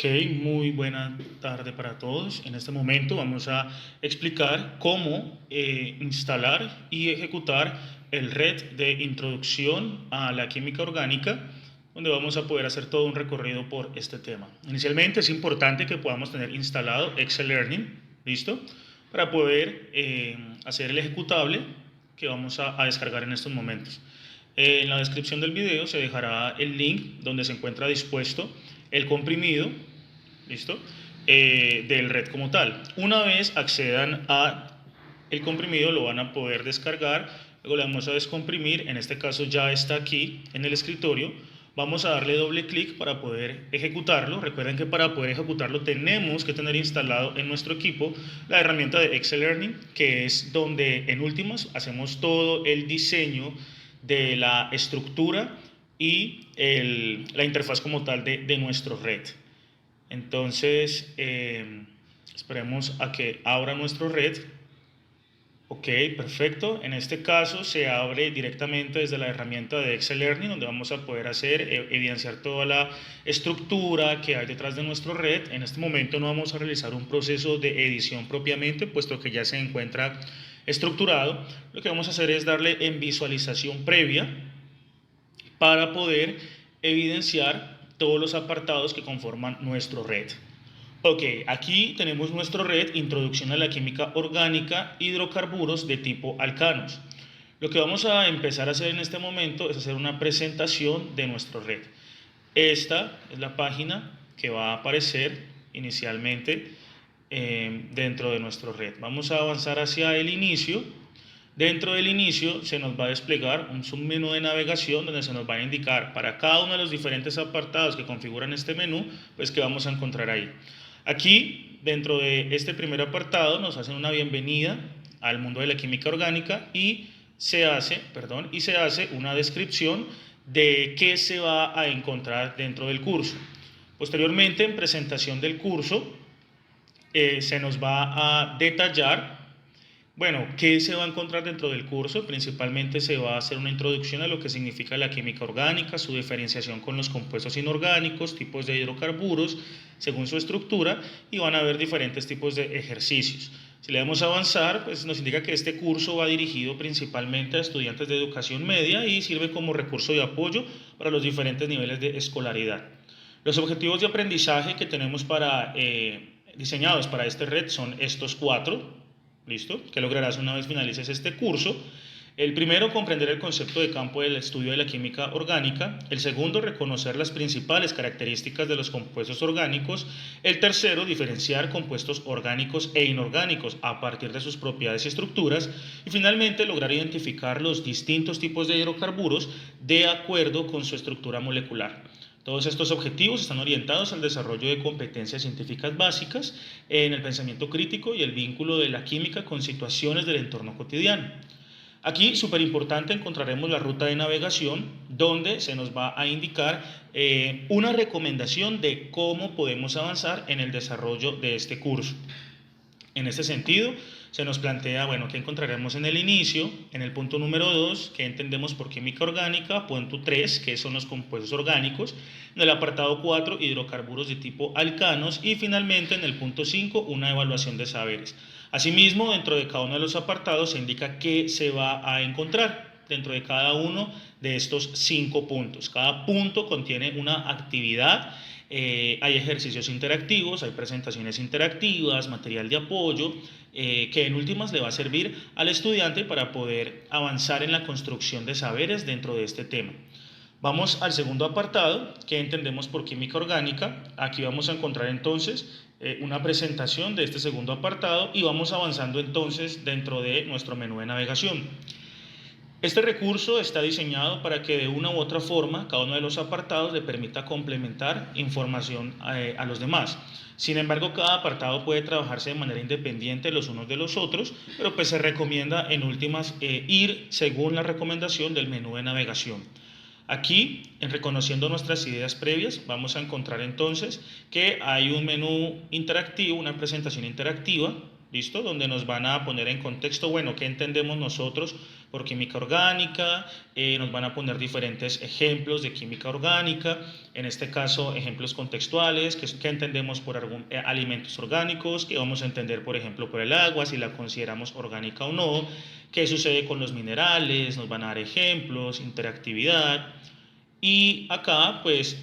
Ok, muy buena tarde para todos. En este momento vamos a explicar cómo instalar y ejecutar el RED de introducción a la química orgánica, donde vamos a poder hacer todo un recorrido por este tema. Inicialmente es importante que podamos tener instalado Excel Learning, ¿listo? Para poder hacer el ejecutable que vamos a descargar en estos momentos. En la descripción del video se dejará el link donde se encuentra dispuesto el comprimido, ¿listo? Del red como tal. Una vez accedan a el comprimido lo van a poder descargar, luego le vamos a descomprimir, en este caso ya está aquí en el escritorio, vamos a darle doble clic para poder ejecutarlo. Recuerden que para poder ejecutarlo tenemos que tener instalado en nuestro equipo la herramienta de Excel Learning, que es donde en últimas hacemos todo el diseño de la estructura y la interfaz como tal de nuestro red. Entonces, esperemos a que abra nuestro red. Ok, perfecto. En este caso se abre directamente desde la herramienta de Excel Learning, donde vamos a poder hacer, evidenciar toda la estructura que hay detrás de nuestro red. En este momento no vamos a realizar un proceso de edición propiamente, puesto que ya se encuentra estructurado. Lo que vamos a hacer es darle en visualización previa para poder evidenciar todos los apartados que conforman nuestro red. Ok, aquí tenemos nuestro red, Introducción a la Química Orgánica, Hidrocarburos de tipo alcanos. Lo que vamos a empezar a hacer en este momento es hacer una presentación de nuestro red. Esta es la página que va a aparecer inicialmente dentro de nuestro red. Vamos a avanzar hacia el inicio. Dentro del inicio se nos va a desplegar un submenú de navegación donde se nos va a indicar para cada uno de los diferentes apartados que configuran este menú, pues que vamos a encontrar ahí. Aquí, dentro de este primer apartado, nos hacen una bienvenida al mundo de la química orgánica y se hace una descripción de qué se va a encontrar dentro del curso. Posteriormente, en presentación del curso, se nos va a detallar, bueno, ¿qué se va a encontrar dentro del curso? Principalmente se va a hacer una introducción a lo que significa la química orgánica, su diferenciación con los compuestos inorgánicos, tipos de hidrocarburos, según su estructura, y van a haber diferentes tipos de ejercicios. Si le damos a avanzar, pues nos indica que este curso va dirigido principalmente a estudiantes de educación media y sirve como recurso de apoyo para los diferentes niveles de escolaridad. Los objetivos de aprendizaje que tenemos diseñados para esta red son estos 4. ¿Listo? Que lograrás una vez finalices este curso. El primero, comprender el concepto de campo del estudio de la química orgánica. El segundo, reconocer las principales características de los compuestos orgánicos. El tercero, diferenciar compuestos orgánicos e inorgánicos a partir de sus propiedades y estructuras. Y finalmente, lograr identificar los distintos tipos de hidrocarburos de acuerdo con su estructura molecular. Todos estos objetivos están orientados al desarrollo de competencias científicas básicas en el pensamiento crítico y el vínculo de la química con situaciones del entorno cotidiano. Aquí, súper importante, encontraremos la ruta de navegación donde se nos va a indicar una recomendación de cómo podemos avanzar en el desarrollo de este curso. En este sentido, se nos plantea, bueno, ¿qué encontraremos en el inicio? En el punto número 2, ¿qué entendemos por química orgánica? Punto 3, ¿qué son los compuestos orgánicos? En el apartado 4, hidrocarburos de tipo alcanos. Y finalmente, en el punto 5, una evaluación de saberes. Asimismo, dentro de cada uno de los apartados se indica qué se va a encontrar dentro de cada uno de estos 5 puntos. Cada punto contiene una actividad. Hay ejercicios interactivos, hay presentaciones interactivas, material de apoyo, que en últimas le va a servir al estudiante para poder avanzar en la construcción de saberes dentro de este tema. Vamos al segundo apartado, que entendemos por química orgánica. Aquí vamos a encontrar entonces una presentación de este segundo apartado y vamos avanzando entonces dentro de nuestro menú de navegación. Este recurso está diseñado para que de una u otra forma cada uno de los apartados le permita complementar información a los demás. Sin embargo, cada apartado puede trabajarse de manera independiente los unos de los otros, pero pues se recomienda en últimas ir según la recomendación del menú de navegación. Aquí, en reconociendo nuestras ideas previas, vamos a encontrar entonces que hay un menú interactivo, una presentación interactiva, ¿listo? Donde nos van a poner en contexto, bueno, ¿qué entendemos nosotros por química orgánica, nos van a poner diferentes ejemplos de química orgánica, en este caso ejemplos contextuales, que entendemos por alimentos orgánicos, que vamos a entender por ejemplo por el agua, si la consideramos orgánica o no, qué sucede con los minerales, nos van a dar ejemplos, interactividad. Y acá pues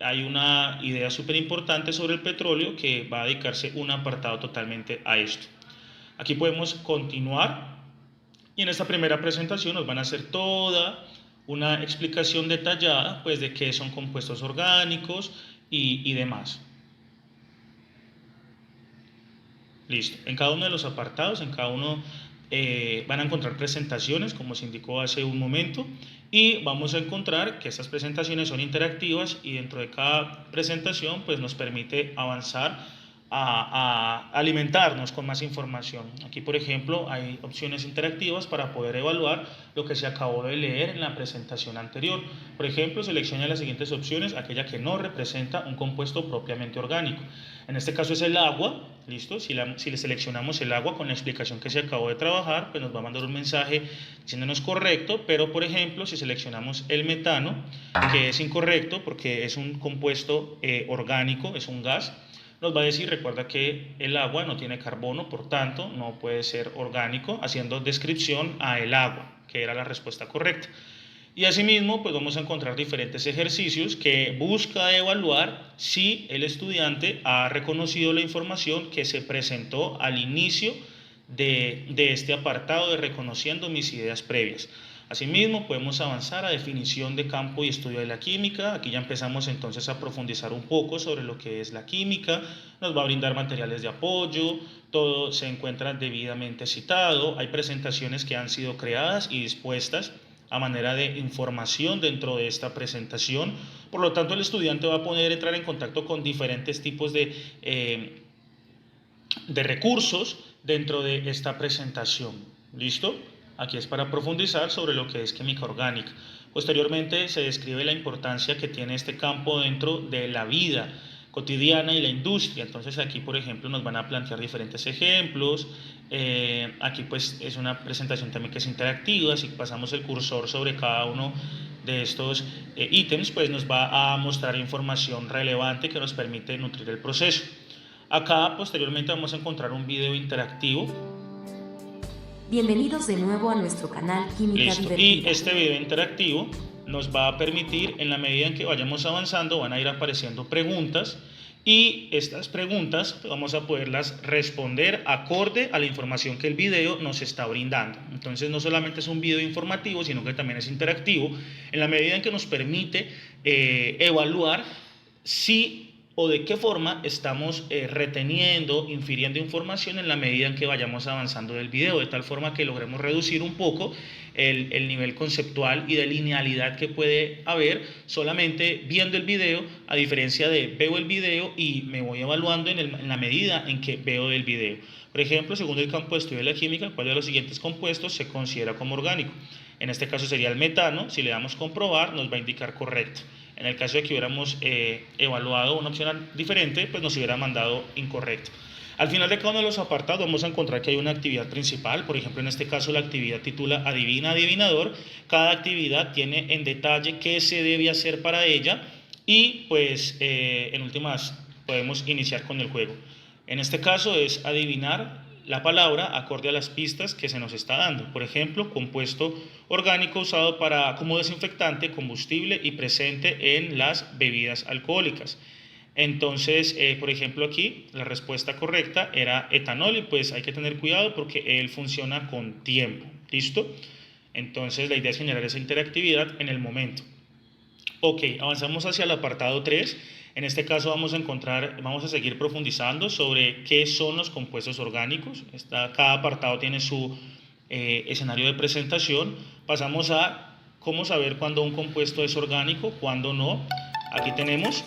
hay una idea súper importante sobre el petróleo que va a dedicarse un apartado totalmente a esto. Aquí podemos continuar y en esta primera presentación nos van a hacer toda una explicación detallada pues de qué son compuestos orgánicos y demás. Listo. En cada uno de los apartados, en cada uno van a encontrar presentaciones, como se indicó hace un momento, y vamos a encontrar que estas presentaciones son interactivas y dentro de cada presentación pues nos permite avanzar a alimentarnos con más información. Aquí, por ejemplo, hay opciones interactivas para poder evaluar lo que se acabó de leer en la presentación anterior. Por ejemplo, seleccione las siguientes opciones, aquella que no representa un compuesto propiamente orgánico. En este caso es el agua, ¿listo? Si le seleccionamos el agua con la explicación que se acabó de trabajar, pues nos va a mandar un mensaje diciéndonos correcto, pero por ejemplo, si seleccionamos el metano, que es incorrecto porque es un compuesto orgánico, es un gas, nos va a decir, recuerda que el agua no tiene carbono, por tanto no puede ser orgánico, haciendo descripción a el agua, que era la respuesta correcta. Y asimismo, pues vamos a encontrar diferentes ejercicios que busca evaluar si el estudiante ha reconocido la información que se presentó al inicio de este apartado de reconociendo mis ideas previas. Asimismo, podemos avanzar a definición de campo y estudio de la química. Aquí ya empezamos entonces a profundizar un poco sobre lo que es la química. Nos va a brindar materiales de apoyo, todo se encuentra debidamente citado. Hay presentaciones que han sido creadas y dispuestas a manera de información dentro de esta presentación. Por lo tanto, el estudiante va a poder entrar en contacto con diferentes tipos de recursos dentro de esta presentación. ¿Listo? Aquí es para profundizar sobre lo que es química orgánica. Posteriormente se describe la importancia que tiene este campo dentro de la vida cotidiana y la industria. Entonces aquí, por ejemplo, nos van a plantear diferentes ejemplos. Aquí pues es una presentación también que es interactiva. Si pasamos el cursor sobre cada uno de estos ítems, pues nos va a mostrar información relevante que nos permite nutrir el proceso. Acá posteriormente vamos a encontrar un video interactivo. Bienvenidos de nuevo a nuestro canal Química Listo. Divertida. Y este video interactivo nos va a permitir, en la medida en que vayamos avanzando, van a ir apareciendo preguntas y estas preguntas vamos a poderlas responder acorde a la información que el video nos está brindando. Entonces no solamente es un video informativo, sino que también es interactivo, en la medida en que nos permite evaluar si o de qué forma estamos reteniendo, infiriendo información en la medida en que vayamos avanzando del video, de tal forma que logremos reducir un poco el nivel conceptual y de linealidad que puede haber solamente viendo el video, a diferencia de veo el video y me voy evaluando en la medida en que veo el video. Por ejemplo, según el campo de estudio de la química, ¿cuál de los siguientes compuestos se considera como orgánico? En este caso sería el metano. Si le damos comprobar, nos va a indicar correcto. En el caso de que hubiéramos evaluado una opción diferente, pues nos hubiera mandado incorrecto. Al final de cada uno de los apartados vamos a encontrar que hay una actividad principal. Por ejemplo, en este caso la actividad titula Adivina, adivinador. Cada actividad tiene en detalle qué se debe hacer para ella y pues en últimas podemos iniciar con el juego. En este caso es adivinar la palabra acorde a las pistas que se nos está dando. Por ejemplo, compuesto orgánico usado como desinfectante, combustible y presente en las bebidas alcohólicas. Entonces, por ejemplo, aquí la respuesta correcta era etanol y pues hay que tener cuidado porque él funciona con tiempo. ¿Listo? Entonces, la idea es generar esa interactividad en el momento. Ok, avanzamos hacia el apartado 3. En este caso vamos a seguir profundizando sobre qué son los compuestos orgánicos. Cada apartado tiene su escenario de presentación. Pasamos a cómo saber cuándo un compuesto es orgánico, cuándo no. Aquí tenemos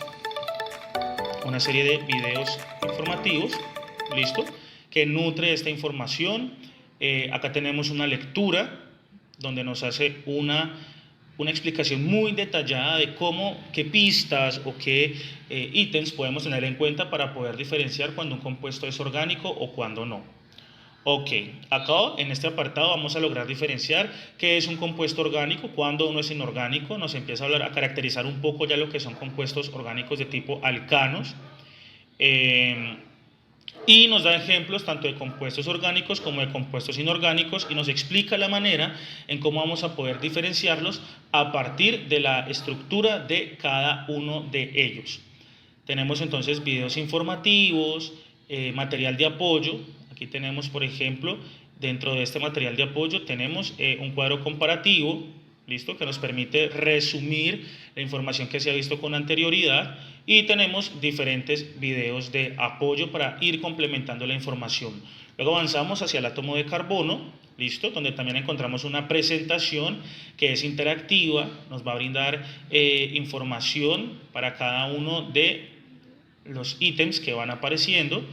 una serie de videos informativos, ¿listo?, que nutre esta información. Acá tenemos una lectura donde nos hace una explicación muy detallada de qué pistas o qué ítems podemos tener en cuenta para poder diferenciar cuando un compuesto es orgánico o cuando no. Ok, acá en este apartado vamos a lograr diferenciar qué es un compuesto orgánico, cuándo uno es inorgánico, nos empieza a hablar, a caracterizar un poco ya lo que son compuestos orgánicos de tipo alcanos, eh, y nos da ejemplos tanto de compuestos orgánicos como de compuestos inorgánicos y nos explica la manera en cómo vamos a poder diferenciarlos a partir de la estructura de cada uno de ellos. Tenemos entonces videos informativos, material de apoyo. Aquí tenemos, por ejemplo, dentro de este material de apoyo tenemos un cuadro comparativo, ¿listo? Que nos permite resumir la información que se ha visto con anterioridad y tenemos diferentes videos de apoyo para ir complementando la información. Luego avanzamos hacia el átomo de carbono, ¿listo? Donde también encontramos una presentación que es interactiva, nos va a brindar información para cada uno de los ítems que van apareciendo,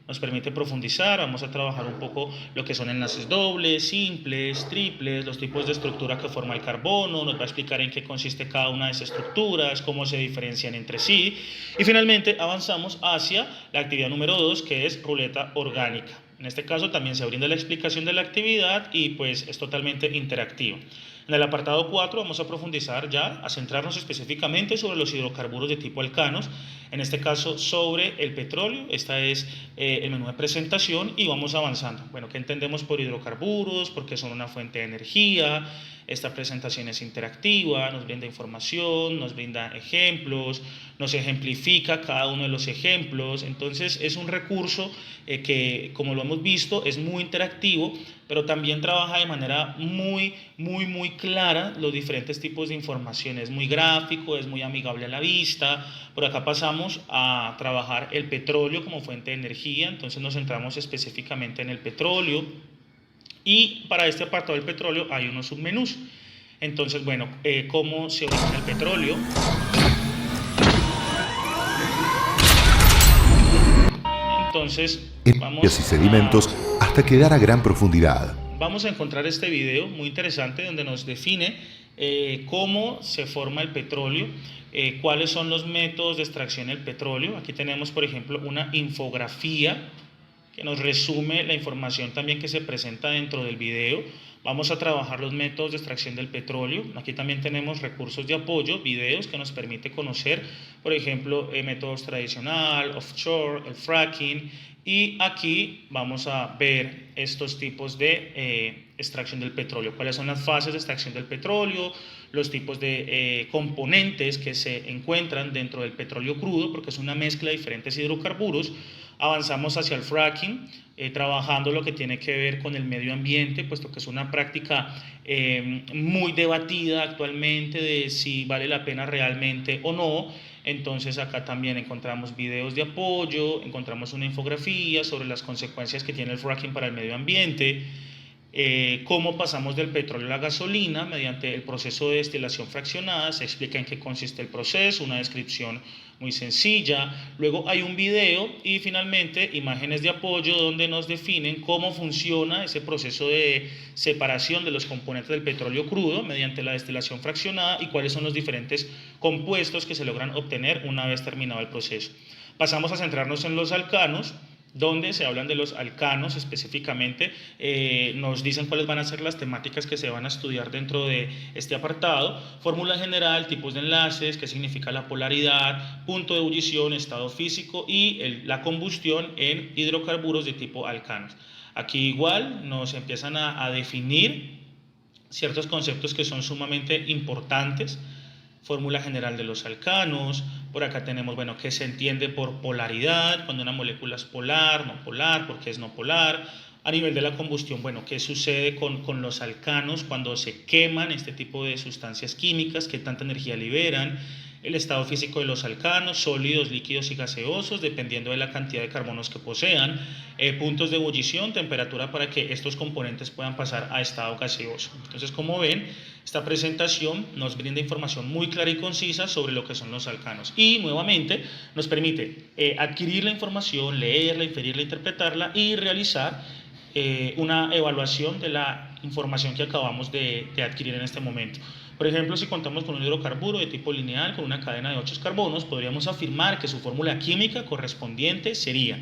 nos permite profundizar, vamos a trabajar un poco lo que son enlaces dobles, simples, triples, los tipos de estructura que forma el carbono, nos va a explicar en qué consiste cada una de esas estructuras, cómo se diferencian entre sí, y finalmente avanzamos hacia la actividad número 2, que es ruleta orgánica. En este caso también se brinda la explicación de la actividad y pues es totalmente interactiva. En el apartado 4 vamos a profundizar ya, a centrarnos específicamente sobre los hidrocarburos de tipo alcanos, en este caso sobre el petróleo. Este es el menú de presentación y vamos avanzando. Bueno, ¿qué entendemos por hidrocarburos? Porque son una fuente de energía. Esta presentación es interactiva, nos brinda información, nos brinda ejemplos, nos ejemplifica cada uno de los ejemplos. Entonces es un recurso que, como lo hemos visto, es muy interactivo, pero también trabaja de manera muy clara los diferentes tipos de información. Es muy gráfico, es muy amigable a la vista. Por acá pasamos a trabajar el petróleo como fuente de energía, entonces nos centramos específicamente en el petróleo. Y para este apartado del petróleo hay unos submenús. Entonces, bueno, ¿cómo se origina el petróleo? Entonces, Y sedimentos hasta quedar a gran profundidad. vamos a encontrar este video muy interesante donde nos define cómo se forma el petróleo, cuáles son los métodos de extracción del petróleo. Aquí tenemos, por ejemplo, una infografía que nos resume la información también que se presenta dentro del video. Vamos a trabajar los métodos de extracción del petróleo. Aquí también tenemos recursos de apoyo, videos que nos permite conocer, por ejemplo, métodos tradicional, offshore, el fracking. Y aquí vamos a ver estos tipos de extracción del petróleo. ¿Cuáles son las fases de extracción del petróleo? Los tipos de componentes que se encuentran dentro del petróleo crudo, porque es una mezcla de diferentes hidrocarburos. Avanzamos hacia el fracking, trabajando lo que tiene que ver con el medio ambiente, puesto que es una práctica muy debatida actualmente de si vale la pena realmente o no. Entonces acá también encontramos videos de apoyo, encontramos una infografía sobre las consecuencias que tiene el fracking para el medio ambiente, cómo pasamos del petróleo a la gasolina mediante el proceso de destilación fraccionada, se explica en qué consiste el proceso, una descripción muy sencilla. Luego hay un video y finalmente imágenes de apoyo donde nos definen cómo funciona ese proceso de separación de los componentes del petróleo crudo mediante la destilación fraccionada y cuáles son los diferentes compuestos que se logran obtener una vez terminado el proceso. Pasamos a centrarnos en los alcanos, donde se hablan de los alcanos específicamente, nos dicen cuáles van a ser las temáticas que se van a estudiar dentro de este apartado, fórmula general, tipos de enlaces, qué significa la polaridad, punto de ebullición, estado físico y la combustión en hidrocarburos de tipo alcanos. Aquí igual nos empiezan a definir ciertos conceptos que son sumamente importantes, fórmula general de los alcanos. Por acá tenemos, bueno, qué se entiende por polaridad, cuando una molécula es polar, no polar, por qué es no polar. A nivel de la combustión, bueno, qué sucede con los alcanos cuando se queman este tipo de sustancias químicas, qué tanta energía liberan. El estado físico de los alcanos, sólidos, líquidos y gaseosos, dependiendo de la cantidad de carbonos que posean, puntos de ebullición, temperatura para que estos componentes puedan pasar a estado gaseoso. Entonces, como ven, esta presentación nos brinda información muy clara y concisa sobre lo que son los alcanos y nuevamente nos permite adquirir la información, leerla, inferirla, interpretarla y realizar una evaluación de la información que acabamos de adquirir en este momento. Por ejemplo, si contamos con un hidrocarburo de tipo lineal con una cadena de 8 carbonos, podríamos afirmar que su fórmula química correspondiente sería,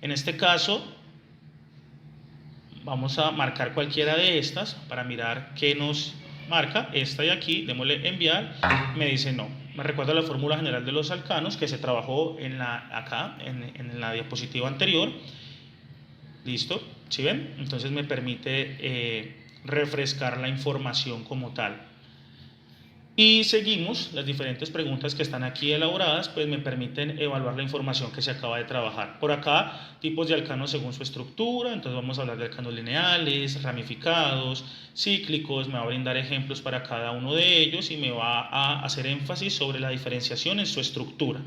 en este caso, vamos a marcar cualquiera de estas para mirar qué nos marca. Esta de aquí, démosle enviar, me dice no. Me recuerda la fórmula general de los alcanos que se trabajó acá en la diapositiva anterior. Listo, ¿sí ven? Entonces me permite refrescar la información como tal. Y seguimos, las diferentes preguntas que están aquí elaboradas, pues me permiten evaluar la información que se acaba de trabajar. Por acá, tipos de alcanos según su estructura, entonces vamos a hablar de alcanos lineales, ramificados, cíclicos, me va a brindar ejemplos para cada uno de ellos y me va a hacer énfasis sobre la diferenciación en su estructura.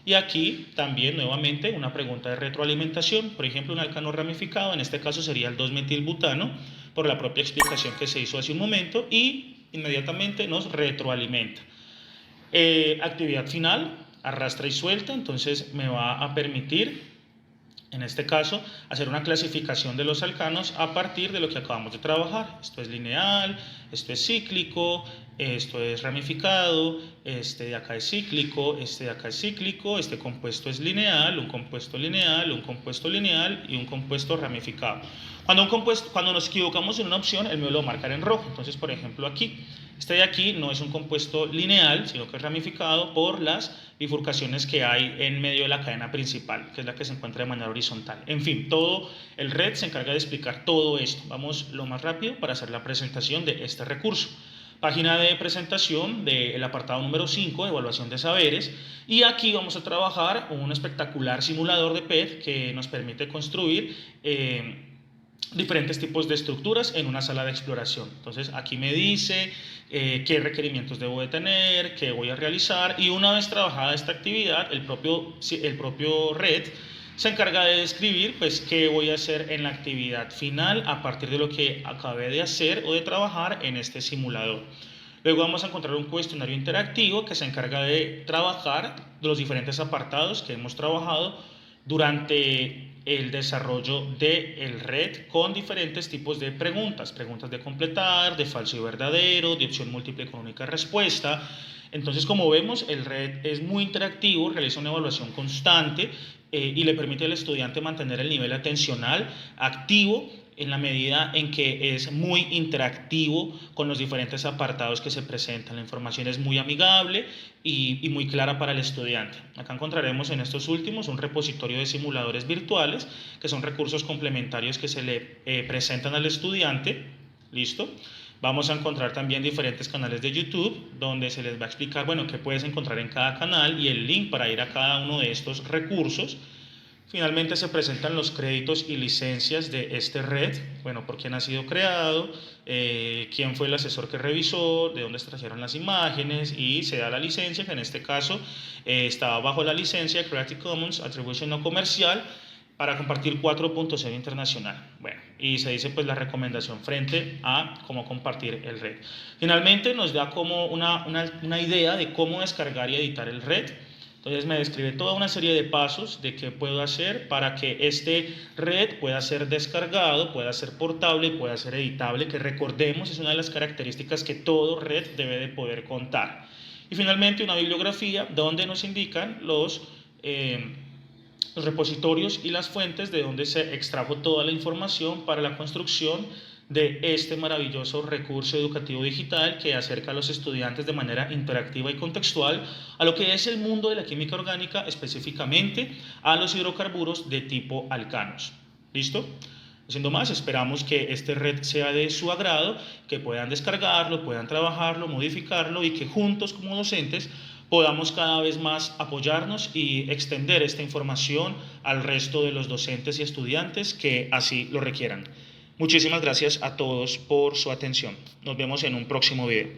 Y aquí también nuevamente una pregunta de retroalimentación, por ejemplo un alcano ramificado, en este caso sería el 2-metilbutano, por la propia explicación que se hizo hace un momento, y inmediatamente nos retroalimenta. Actividad final, arrastra y suelta, entonces me va a permitir, en este caso, hacer una clasificación de los alcanos a partir de lo que acabamos de trabajar. Esto es lineal, esto es cíclico, esto es ramificado, este de acá es cíclico, este de acá es cíclico, este compuesto es lineal, un compuesto lineal, un compuesto lineal y un compuesto ramificado. Cuando nos equivocamos en una opción, él me lo va a marcar en rojo. Entonces, por ejemplo, aquí, este de aquí no es un compuesto lineal, sino que es ramificado por las bifurcaciones que hay en medio de la cadena principal, que es la que se encuentra de manera horizontal. En fin, todo el RED se encarga de explicar todo esto. Vamos lo más rápido para hacer la presentación de este recurso. Página de presentación del apartado número 5, evaluación de saberes, y aquí vamos a trabajar un espectacular simulador de PET que nos permite construir diferentes tipos de estructuras en una sala de exploración. Entonces aquí me dice qué requerimientos debo de tener, qué voy a realizar, y una vez trabajada esta actividad, el propio RED se encarga de describir pues qué voy a hacer en la actividad final a partir de lo que acabé de hacer o de trabajar en este simulador. Luego vamos a encontrar un cuestionario interactivo que se encarga de trabajar los diferentes apartados que hemos trabajado durante el desarrollo del RED con diferentes tipos de preguntas de completar, de falso y verdadero, de opción múltiple con única respuesta. Entonces, como vemos, el RED es muy interactivo, realiza una evaluación constante y le permite al estudiante mantener el nivel atencional activo en la medida en que es muy interactivo con los diferentes apartados que se presentan. La información es muy amigable y muy clara para el estudiante. Acá encontraremos en estos últimos un repositorio de simuladores virtuales, que son recursos complementarios que se le presentan al estudiante. ¿Listo? Vamos a encontrar también diferentes canales de YouTube, donde se les va a explicar, bueno, qué puedes encontrar en cada canal y el link para ir a cada uno de estos recursos. Finalmente se presentan los créditos y licencias de este RED, bueno, por quién ha sido creado, quién fue el asesor que revisó, de dónde se trajeron las imágenes, y se da la licencia, que en este caso estaba bajo la licencia Creative Commons Atribución No Comercial para compartir 4.0 internacional. Bueno, y se dice pues la recomendación frente a cómo compartir el RED. Finalmente nos da como una idea de cómo descargar y editar el RED. Entonces me describe toda una serie de pasos de qué puedo hacer para que este RED pueda ser descargado, pueda ser portable y pueda ser editable, que recordemos es una de las características que todo RED debe de poder contar. Y finalmente una bibliografía donde nos indican los repositorios y las fuentes de donde se extrajo toda la información para la construcción de este maravilloso recurso educativo digital que acerca a los estudiantes de manera interactiva y contextual a lo que es el mundo de la química orgánica, específicamente a los hidrocarburos de tipo alcanos. ¿Listo? Siendo más, esperamos que este RED sea de su agrado, que puedan descargarlo, puedan trabajarlo, modificarlo y que juntos como docentes podamos cada vez más apoyarnos y extender esta información al resto de los docentes y estudiantes que así lo requieran. Muchísimas gracias a todos por su atención. Nos vemos en un próximo video.